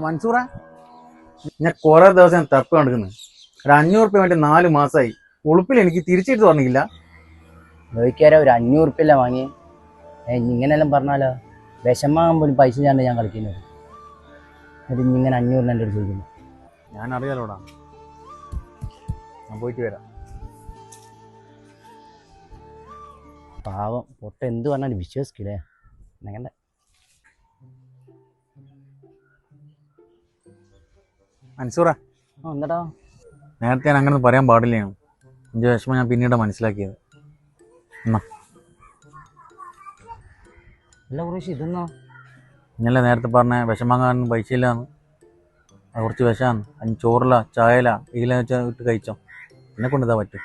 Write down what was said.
മൻസൂറ, ഞാൻ കുറെ ദിവസം തപ്പ് കണ്ടിരിക്കുന്നു. ഒരു 500 വേണ്ടി 4 മാസമായി. ഉളുപ്പിൽ എനിക്ക് തിരിച്ചിട്ട് പറഞ്ഞില്ല. ചോദിക്കാരെ ഒരു 500 വാങ്ങി. ഇങ്ങനെല്ലാം പറഞ്ഞാലോ, വിഷമാകാൻ പോലും പൈസ ചെയ്യാണ്ട് ഞാൻ കളിക്കുന്നത്. ഇങ്ങനെ 500 എൻ്റെ അടുത്ത് ചോദിക്കുന്നു. ഞാൻ അറിയാലോടാ, ഞാൻ പോയിട്ട് വരാം. പാവം പൊട്ട എന്ത് പറഞ്ഞാലും വിശ്വസിക്കില്ലേ. അങ്ങനെ മൻസൂറ, എന്താടാ നേരത്തെ ഞാൻ അങ്ങനെ പറയാൻ പാടില്ല. എൻ്റെ വിഷമം ഞാൻ പിന്നീട് മനസ്സിലാക്കിയത്. എന്നാ അല്ല കുറേശ്ശെ ഇതെന്നോ ഇന്നലെ നേരത്തെ പറഞ്ഞ വിഷമങ്ങാനൊന്നും പൈസ ഇല്ലാന്ന്. അത് കുറച്ച് വിഷമാണ്. അതിന് ചോറില ചായല ഇതിലെ വെച്ചാൽ ഇട്ട് കഴിച്ചോ. എന്നെ കൊണ്ടിതാ പറ്റും.